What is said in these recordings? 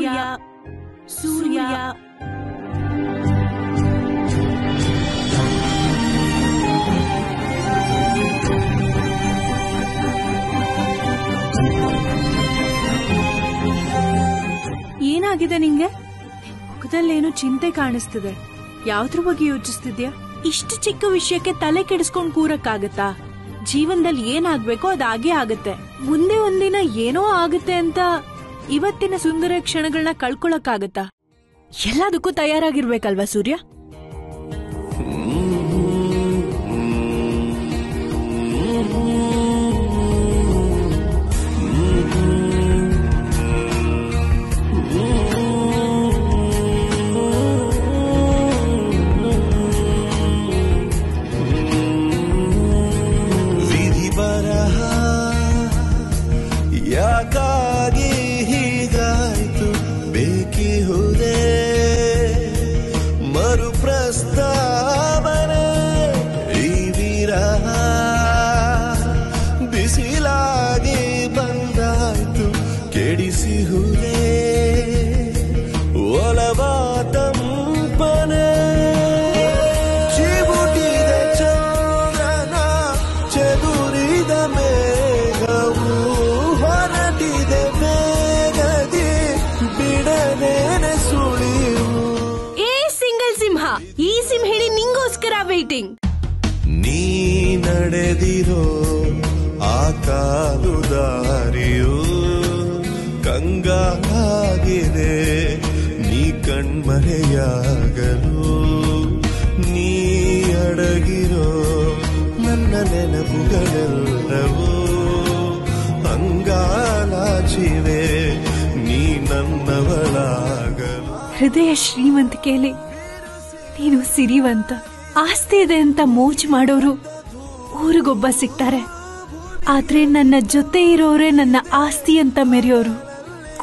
ಸೂರ್ಯ ಸೂರ್ಯ ಏನಾಗಿದೆ ನಿಂಗೆ? ಮುಖದಲ್ಲೇನು ಚಿಂತೆ ಕಾಣಿಸ್ತಿದೆ. ಯಾವ್ದ್ರ ಬಗ್ಗೆ ಯೋಚಿಸ್ತಿದ್ಯಾ? ಇಷ್ಟು ಚಿಕ್ಕ ವಿಷಯಕ್ಕೆ ತಲೆ ಕೆಡಿಸ್ಕೊಂಡ್ ಕೂರಕ್ಕಾಗತ್ತಾ? ಜೀವನದಲ್ಲಿ ಏನಾಗ್ಬೇಕೋ ಅದಾಗೇ ಆಗತ್ತೆ. ಮುಂದೆ ಒಂದಿನ ಏನೋ ಆಗತ್ತೆ ಅಂತ ಇವತ್ತಿನ ಸುಂದರ ಕ್ಷಣಗಳನ್ನ ಕಳ್ಕೊಳಕ್ಕಾಗತ್ತಾ? ಎಲ್ಲದಕ್ಕೂ ತಯಾರಾಗಿರ್ಬೇಕಲ್ವಾ ಸೂರ್ಯ? ಯಾಕಾಗಿ ಹೀಗಾಯ್ತು ಬೇಕಿಹುದೇ ಮರುಪ್ರಸ್ತಾವನೆ ಈ ವಿರಹ ಬಿಸಿಲಾಗಿ ಬಂದಾಯ್ತು ಕೆಡಿಸಿಹುದೇ ಒಲವ ತಂಪನೆ ಚಿಬುಟಿದೆ ಚಂದ್ರನ ಚದುರಿದ ಮೇಘವು ಹೊರಟಿದೆ ಬೇಗದಿ ಬಿಡನೇನೆ ಸುಳಿವು. ಏ ಸಿಂಗಲ್ ಸಿಂಹ, ಈ ಸಿಂಹ ಹೇಳಿ ನಿಂಗೋಸ್ಕರ ವೇಟಿಂಗ್. ನೀ ನಡೆದಿರೋ ಆ ಕಾಲು ದಾರಿಯು ಕಂಗಾಗಿದೆ ನೀ ಕಣ್ಮರೆಯಾಗಲು. ನೀ ಅಡಗಿರೋ ನನ್ನ ನೆನಪುಗಳೆಲ್ಲವೂ ಅಂಗಾಲಾಚಿವೆ ನೀ ನನ್ನವಳಾಗಲು. ಹೃದಯ ಶ್ರೀಮಂತಿಕೆಯಲ್ಲಿ ನೀನು ಸಿರಿವಂತ. ಆಸ್ತಿ ಇದೆ ಅಂತ ಮೋಜು ಮಾಡೋರು ಊರಿಗೊಬ್ಬ ಸಿಗ್ತಾರೆ, ಆದ್ರೆ ನನ್ನ ಜೊತೆ ಇರೋರೇ ನನ್ನ ಆಸ್ತಿ ಅಂತ ಮೆರೆಯೋರು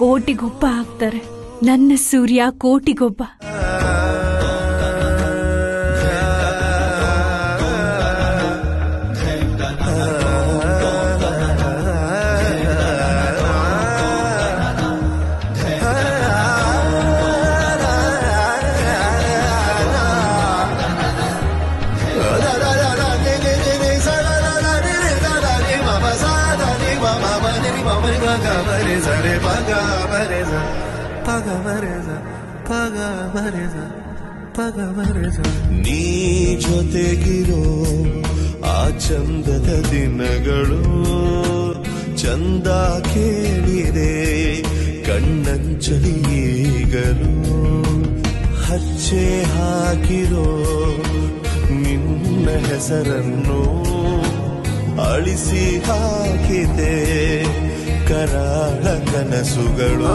ಕೋಟಿಗೊಬ್ಬ ಆಗ್ತಾರೆ. ನನ್ನ ಸೂರ್ಯ ಕೋಟಿಗೊಬ್ಬ. ನೀ ಜೊತೆಗಿರೋ ಆ ಚಂದದ ದಿನಗಳು ಚಂದ ಕೇಳಿದೆ ಕಣ್ಣಂಚಲಿ ಈಗಲು. ಹಚ್ಚೆ ಹಾಕಿರೋ ನಿನ್ನ ಹೆಸರನ್ನು ಅಳಿಸಿ ಹಾಕಿದೆ ಕರಾಳ ಕನಸುಗಳು.